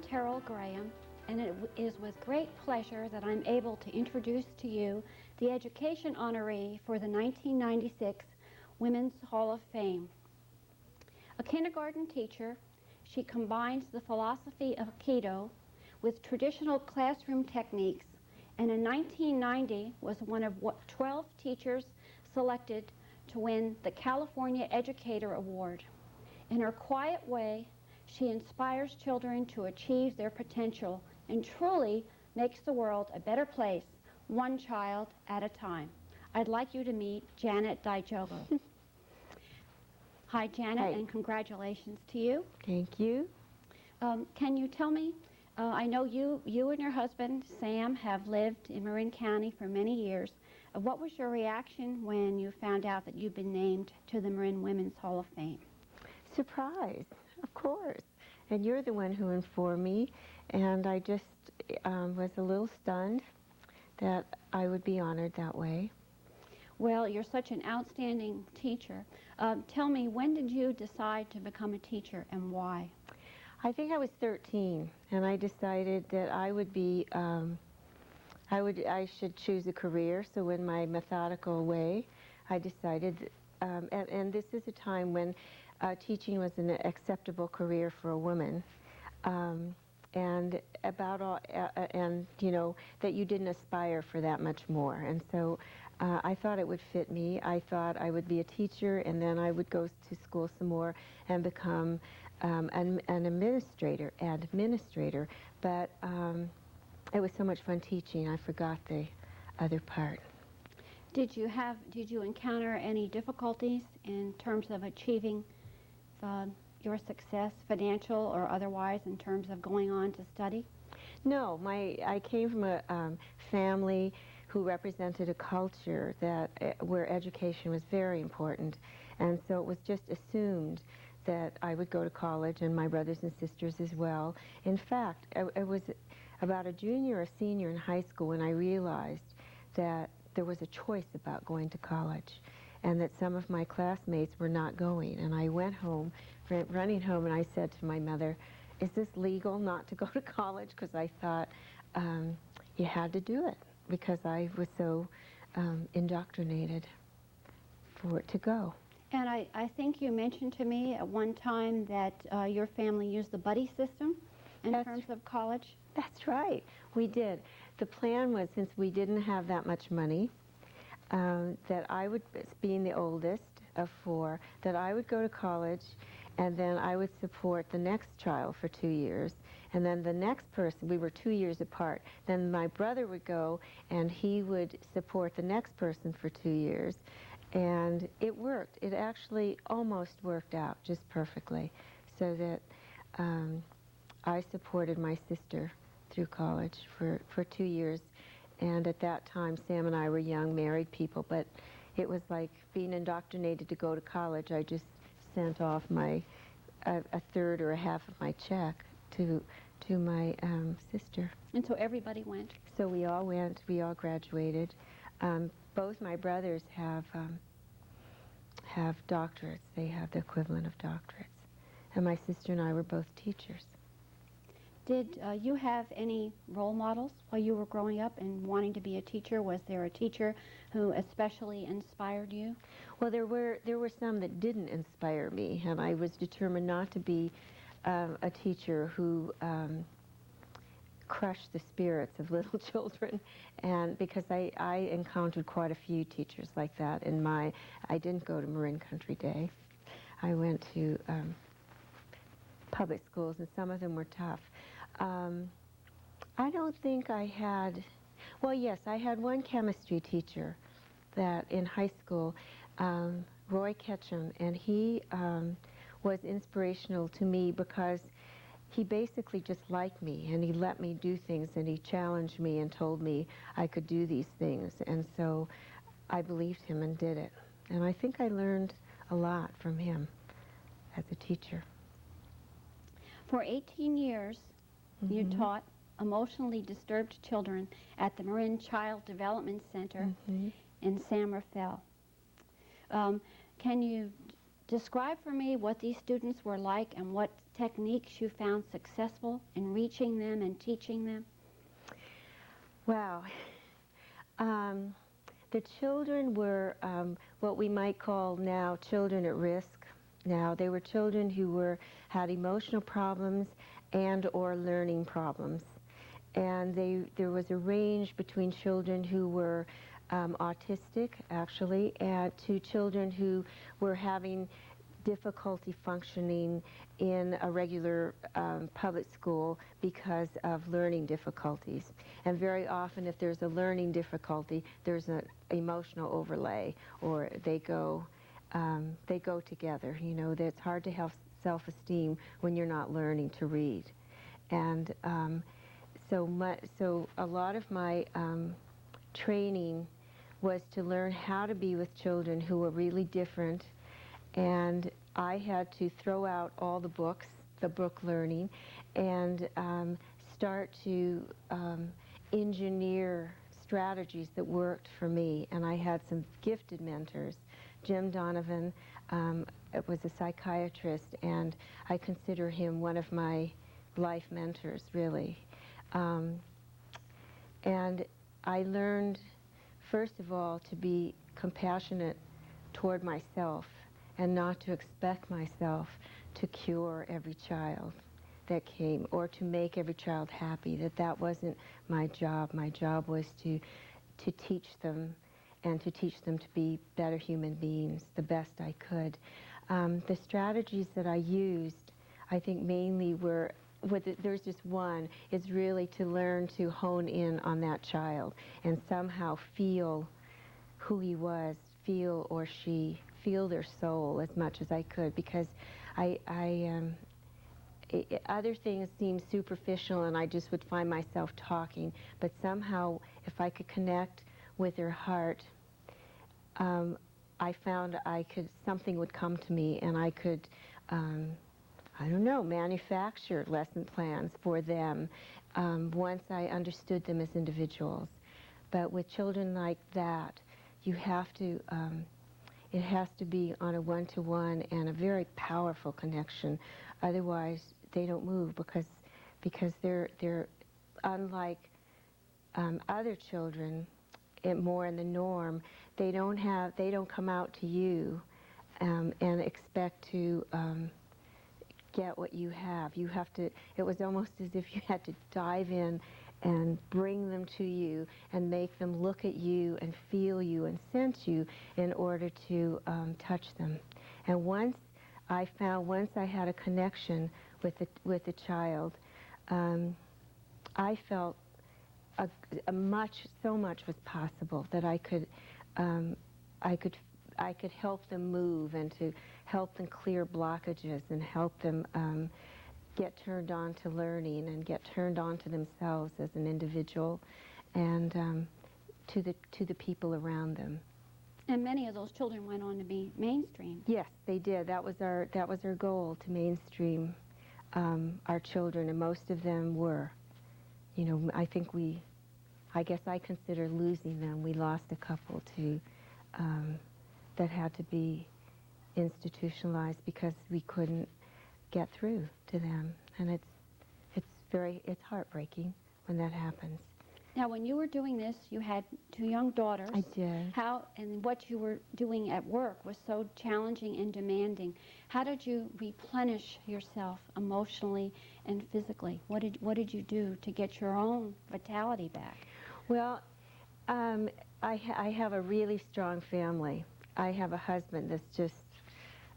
Terrell Graham, and it is with great pleasure that I'm able to introduce to you the Education Honoree for the 1996 Women's Hall of Fame. A kindergarten teacher, she combines the philosophy of Aikido with traditional classroom techniques, and in 1990 was one of 12 teachers selected to win the California Educator Award. In her quiet way, she inspires children to achieve their potential and truly makes the world a better place, one child at a time. I'd like you to meet Janet Daijogo. Hi, Janet, Hi. and congratulations to you. Thank you. Can you tell me, I know you and your husband, Sam, have lived in Marin County for many years. What was your reaction when you found out that you've been named to the Marin Women's Hall of Fame? Surprise, of course. And you're the one who informed me, and I just was a little stunned that I would be honored that way. Well, you're such an outstanding teacher. Tell me, when did you decide to become a teacher and why? I think I was 13, and I decided that I would be, I should choose a career. So in my methodical way, I decided, and this is a time when teaching was an acceptable career for a woman, and you know, that you didn't aspire for that much more. And so I thought it would fit me. I thought I would be a teacher, and then I would go to school some more and become an administrator. But it was so much fun teaching, I forgot the other part. Did you encounter any difficulties in terms of achieving your success, financial or otherwise, in terms of going on to study? No, I came from a family who represented a culture that where education was very important, and so it was just assumed that I would go to college, and my brothers and sisters as well. In fact, it was about a junior or senior in high school when I realized that there was a choice about going to college, and that some of my classmates were not going. And I went home, running home, and I said to my mother, "Is this legal not to go to college?" Because I thought you had to do it, because I was so indoctrinated for it to go. And I think you mentioned to me at one time that your family used the buddy system in terms of college. That's right, we did. The plan was, since we didn't have that much money, that I would, being the oldest of 4, that I would go to college, and then I would support the next child for 2 years, and then the next person, we were 2 years apart, then my brother would go and he would support the next person for 2 years, and it worked. It actually almost worked out just perfectly, so that I supported my sister through college for 2 years. And at that time, Sam and I were young married people, but it was like being indoctrinated to go to college. I just sent off a third or a half of my check to my sister. And so everybody went? So we all went, we all graduated. Both my brothers have doctorates. They have the equivalent of doctorates. And my sister and I were both teachers. Did you have any role models while you were growing up and wanting to be a teacher? Was there a teacher who especially inspired you? Well, there were some that didn't inspire me, and I was determined not to be a teacher who crushed the spirits of little children, and because I encountered quite a few teachers like that in I didn't go to Marin Country Day. I went to public schools, and some of them were tough. I don't think I had, well, yes, I had one chemistry teacher that in high school, Roy Ketchum, and he was inspirational to me because he basically just liked me, and he let me do things, and he challenged me and told me I could do these things, and so I believed him and did it. And I think I learned a lot from him as a teacher. For 18 years, you taught emotionally disturbed children at the Marin Child Development Center in San Rafael. Can you describe for me what these students were like and what techniques you found successful in reaching them and teaching them? Wow. The children were what we might call now children at risk. Now, they were children who had emotional problems and or learning problems. And there was a range between children who were autistic, actually, and to children who were having difficulty functioning in a regular public school because of learning difficulties. And very often, if there's a learning difficulty, there's an emotional overlay, or they go together. You know, that it's hard to have self-esteem when you're not learning to read. And so a lot of my training was to learn how to be with children who were really different, and I had to throw out all the books, the book learning, and start to engineer strategies that worked for me. And I had some gifted mentors. Jim Donovan was a psychiatrist, and I consider him one of my life mentors, really. And I learned, first of all, to be compassionate toward myself and not to expect myself to cure every child that came or to make every child happy. That wasn't my job. My job was to teach them and to teach them to be better human beings the best I could. The strategies that I used, I think mainly were, there's just one, is really to learn to hone in on that child and somehow feel who he was, feel or she, feel their soul as much as I could, because other things seemed superficial and I just would find myself talking, but somehow if I could connect with their heart, I found something would come to me, and I could, I don't know, manufacture lesson plans for them once I understood them as individuals. But with children like that, you have to, it has to be on a one-to-one and a very powerful connection. Otherwise, they don't move because they're unlike other children, more in the norm. They don't come out to you and expect to get what you have. You have to, it was almost as if you had to dive in and bring them to you and make them look at you and feel you and sense you in order to touch them. And once I had a connection with the child, I felt so much was possible, that I could help them move and to help them clear blockages and help them get turned on to learning and get turned on to themselves as an individual and to the people around them. And many of those children went on to be mainstream. Yes, they did. That was our goal, to mainstream our children, and most of them were. You know, I guess I consider losing them. We lost a couple that had to be institutionalized because we couldn't get through to them, and it's heartbreaking when that happens. Now, when you were doing this, you had 2 young daughters. I did. And what you were doing at work was so challenging and demanding. How did you replenish yourself emotionally and physically? What did you do to get your own vitality back? Well, I have a really strong family. I have a husband that's just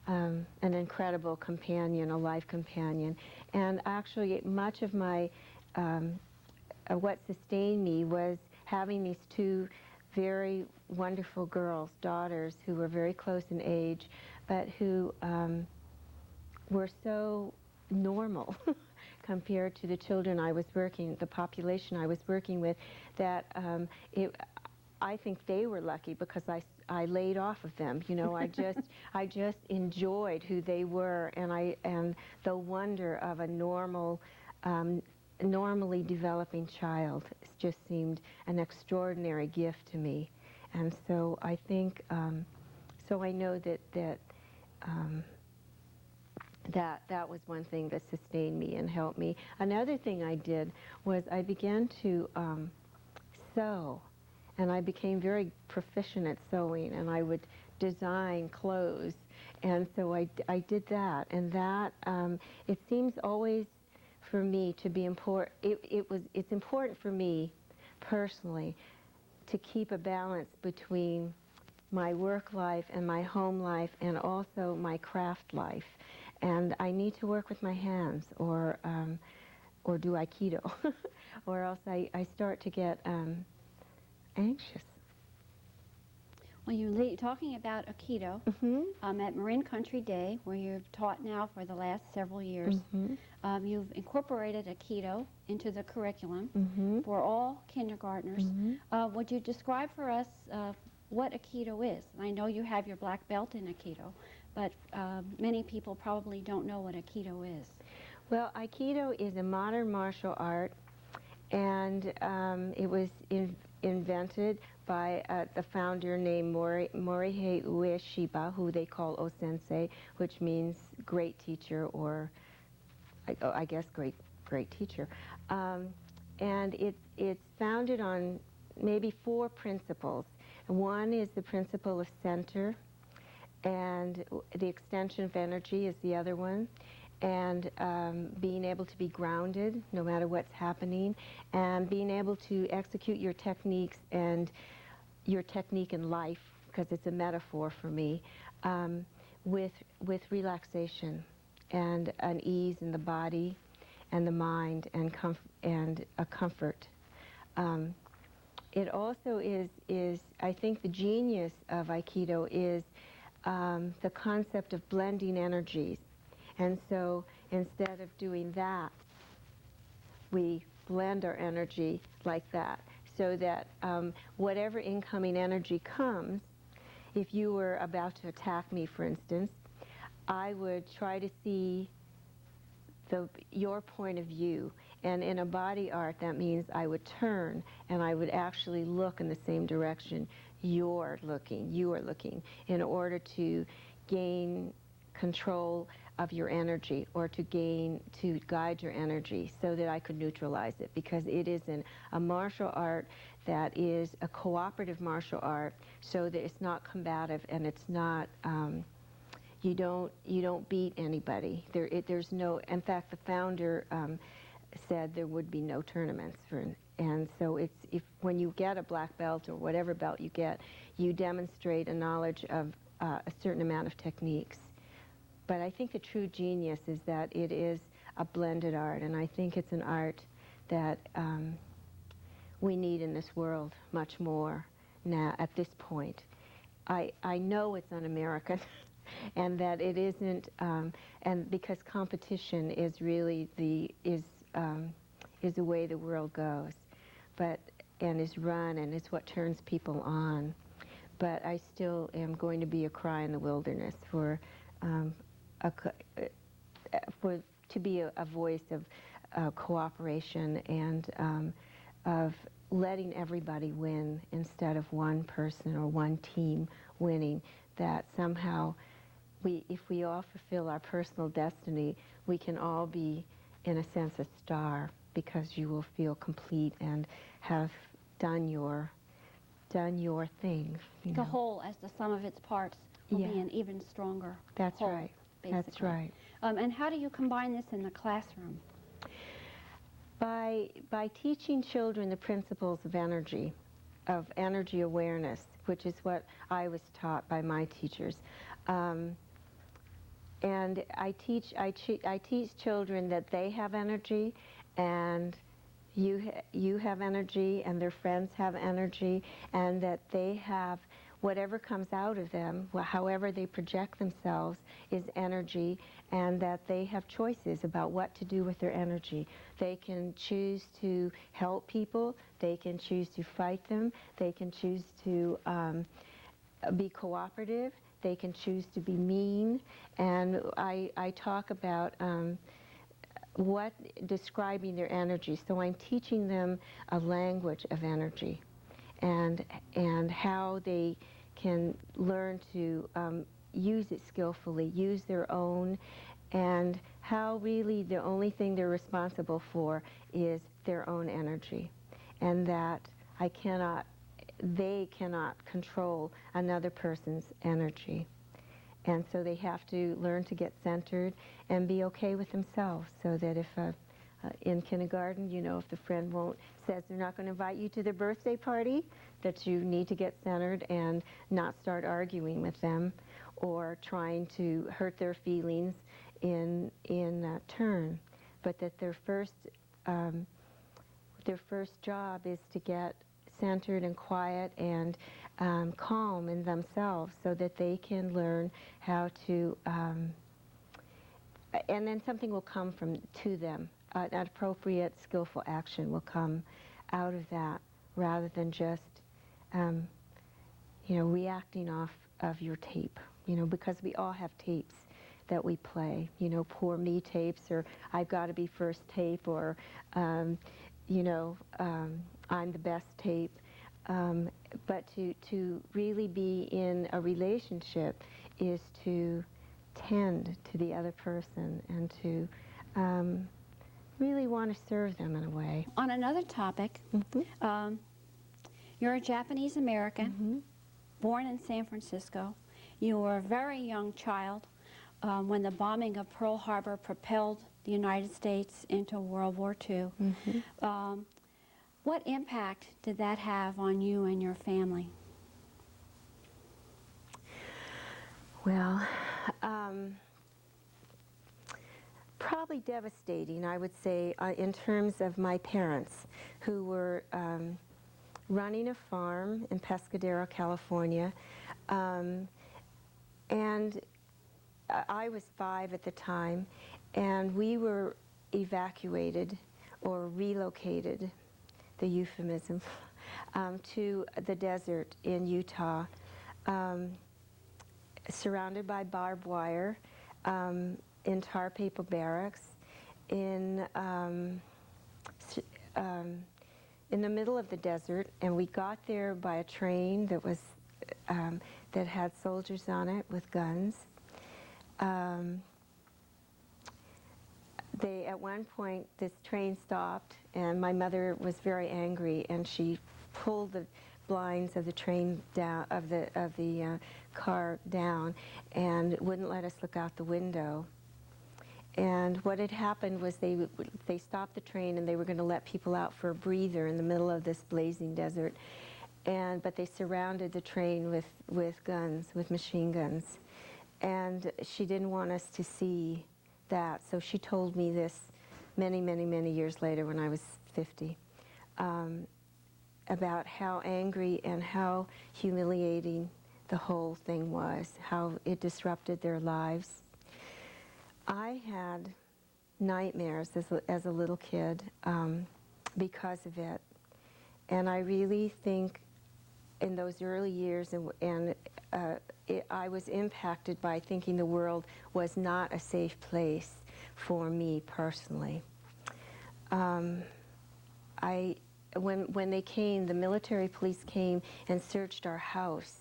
an incredible companion, a life companion. And actually, much of my what sustained me was having these 2 very wonderful girls, daughters, who were very close in age, but who were so normal compared to the children the population I was working with, that I think they were lucky because I laid off of them. You know, I just enjoyed who they were, and the wonder of a normally developing child just seemed an extraordinary gift to me. And so I think, so I know that that was one thing that sustained me and helped me. Another thing I did was I began to sew, and I became very proficient at sewing, and I would design clothes, and so I did that, and that it seems always for me to be important. It's important for me personally to keep a balance between my work life and my home life and also my craft life. And I need to work with my hands or do Aikido, or else I start to get anxious. Well, you're talking about Aikido at Marin Country Day, where you've taught now for the last several years. You've incorporated Aikido into the curriculum for all kindergartners. Would you describe for us what Aikido is? I know you have your black belt in Aikido, but many people probably don't know what Aikido is. Well, Aikido is a modern martial art, and it was invented by the founder named Honoree Janet, who they call O-sensei, which means great teacher, or I guess great teacher. And it's founded on maybe 4 principles. One is the principle of center, and the extension of energy is the other one, and being able to be grounded no matter what's happening, and being able to execute your techniques and your technique in life, because it's a metaphor for me, with relaxation and an ease in the body and the mind and a comfort. It also is, I think the genius of Aikido is the concept of blending energies. And so instead of doing that, we blend our energy like that, so that whatever incoming energy comes, if you were about to attack me, for instance, I would try to see your point of view. And in a body art, that means I would turn and I would actually look in the same direction you are looking, in order to gain control of your energy, or to guide your energy, so that I could neutralize it, because it is a martial art that is a cooperative martial art, so that it's not combative, and it's not you don't beat anybody. There's no. In fact, the founder said there would be no tournaments and so when you get a black belt or whatever belt you get, you demonstrate a knowledge of a certain amount of techniques. But I think the true genius is that it is a blended art, and I think it's an art that we need in this world much more now at this point. I know it's un-American, and that it isn't, and because competition is really is the way the world goes, and is run, and is what turns people on. But I still am going to be a cry in the wilderness to be a voice of cooperation and of letting everybody win instead of one person or one team winning. That somehow, if we all fulfill our personal destiny, we can all be, in a sense, a star, because you will feel complete and have done your thing. The whole, as the sum of its parts, will be an even stronger That's whole, right. basically. That's right. And how do you combine this in the classroom? By teaching children the principles of energy awareness, which is what I was taught by my teachers. And I teach children that they have energy, and you have energy, and their friends have energy, and that they have whatever comes out of them, however they project themselves, is energy, and that they have choices about what to do with their energy. They can choose to help people, they can choose to fight them, they can choose to be cooperative, they can choose to be mean. And I talk about describing their energy. So I'm teaching them a language of energy, and how they can learn to use it skillfully, use their own and how really the only thing they're responsible for is their own energy, and that they cannot control another person's energy. And so they have to learn to get centered and be okay with themselves, so that if in kindergarten, you know, if the friend says they're not going to invite you to their birthday party, that you need to get centered and not start arguing with them or trying to hurt their feelings in turn, but that their first job is to get centered and quiet and calm in themselves, so that they can learn how to, and then something will come to them. An appropriate, skillful action will come out of that, rather than just, reacting off of your tape. Because we all have tapes that we play. Poor me tapes, or I've got to be first tape, or I'm the best tape. But to really be in a relationship is to tend to the other person and to really want to serve them in a way. On another topic, you're a Japanese American, born in San Francisco. You were a very young child when the bombing of Pearl Harbor propelled the United States into World War II. What impact did that have on you and your family? Well, probably devastating, I would say, in terms of my parents, who were running a farm in Pescadero, California, and I was 5 at the time, and we were evacuated or relocated, the euphemism, to the desert in Utah, surrounded by barbed wire, in tar paper barracks, in the middle of the desert. And we got there by a train that was that had soldiers on it with guns. At one point, this train stopped, and my mother was very angry, and she pulled the blinds of the train down, of the car down, and wouldn't let us look out the window. And what had happened was they stopped the train, and they were going to let people out for a breather in the middle of this blazing desert. But they surrounded the train with guns, with machine guns. And she didn't want us to see that, so she told me this many, many, many years later when I was 50, about how angry and how humiliating the whole thing was, how it disrupted their lives. I had nightmares as a little kid because of it. And I really think in those early years, I was impacted by thinking the world was not a safe place for me personally. When they came, the military police came and searched our house.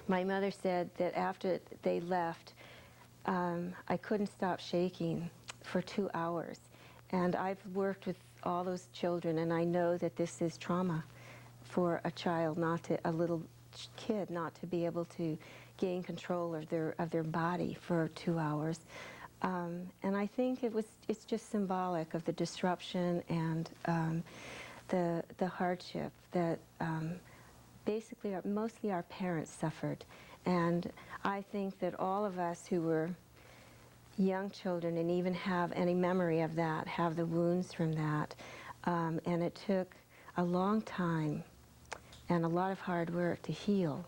My mother said that after they left, I couldn't stop shaking for 2 hours. And I've worked with all those children, and I know that this is trauma for a child, a little kid, not to be able to gain control of their body for 2 hours. And I think it's just symbolic of the disruption and the hardship that basically mostly our parents suffered. And I think that all of us who were young children and even have any memory of that have the wounds from that. And it took a long time and a lot of hard work to heal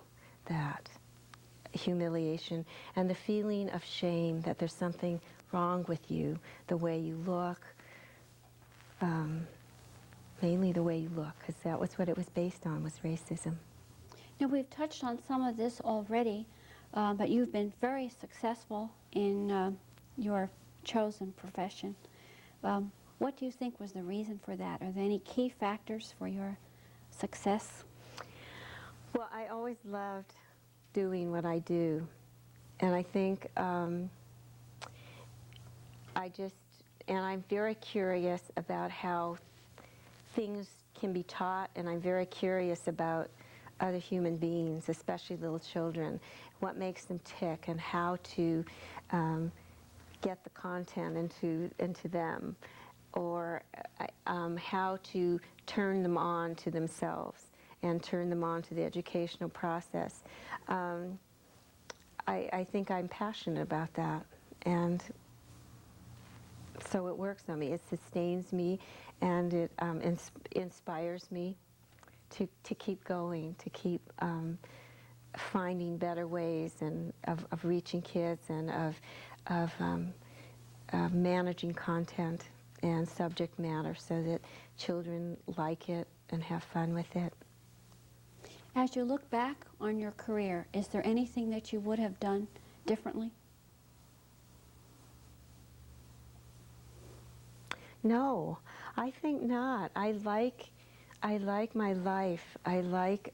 that humiliation and the feeling of shame that there's something wrong with you, the way you look, mainly the way you look, because that was what it was based on, was racism. Now, we've touched on some of this already, but you've been very successful in your chosen profession. What do you think was the reason for that? Are there any key factors for your success? Well, I always loved doing what I do, and I think and I'm very curious about how things can be taught, and I'm very curious about other human beings, especially little children, what makes them tick and how to get the content into them, or how to turn them on to themselves and turn them on to the educational process. I think I'm passionate about that, and so it works on me. It sustains me, and it inspires me to keep going, to keep finding better ways and of reaching kids and of managing content and subject matter so that children like it and have fun with it. As you look back on your career, is there anything that you would have done differently? No, I think not. I like my life. I like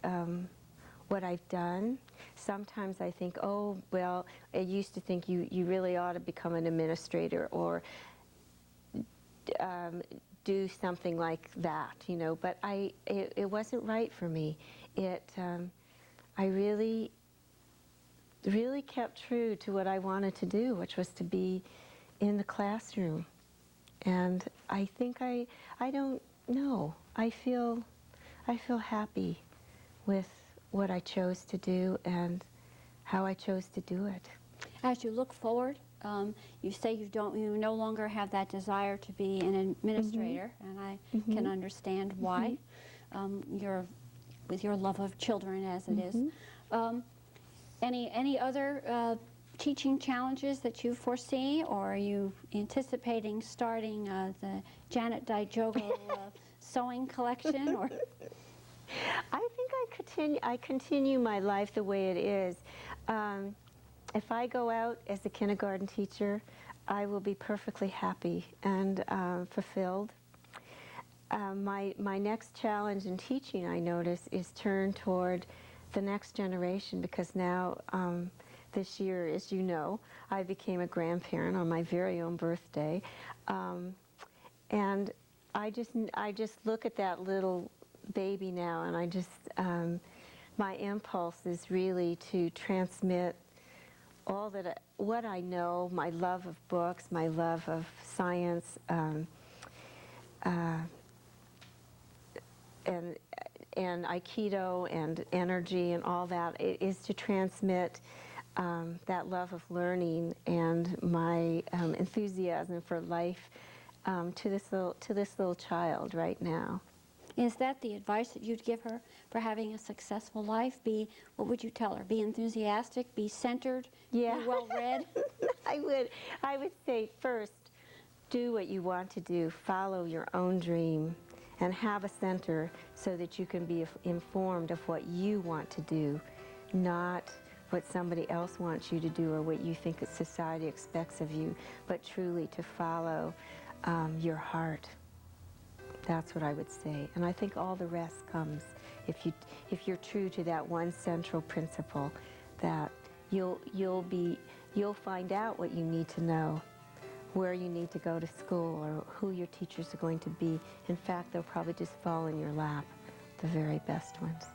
what I've done. Sometimes I think, oh, well, I used to think you really ought to become an administrator or do something like that, you know, but it wasn't right for me. I really kept true to what I wanted to do, which was to be in the classroom. And I think I don't know. I feel happy with what I chose to do and how I chose to do it. As you look forward, you say you no longer have that desire to be an administrator, and I can understand why. With your love of children as it is. Any other teaching challenges that you foresee, or are you anticipating starting the Janet Daijogo sewing collection? Or I think I continue my life the way it is. If I go out as a kindergarten teacher, I will be perfectly happy and fulfilled. My next challenge in teaching, I notice, is turned toward the next generation, because now this year, as you know, I became a grandparent on my very own birthday, and I just look at that little baby now, and I just my impulse is really to transmit all that what I know, my love of books, my love of science, and Aikido and energy and all that, it is to transmit that love of learning and my enthusiasm for life to this little child right now. is that the advice that you'd give her for having a successful life? What would you tell her? Be enthusiastic, be centered, Yeah. be well-read? I would say, first, do what you want to do, follow your own dream, and have a center so that you can be informed of what you want to do, not what somebody else wants you to do or what you think that society expects of you, but truly to follow your heart. That's what I would say. And I think all the rest comes if you're true to that one central principle, that you'll find out what you need to know, where you need to go to school, or who your teachers are going to be. In fact, they'll probably just fall in your lap, the very best ones.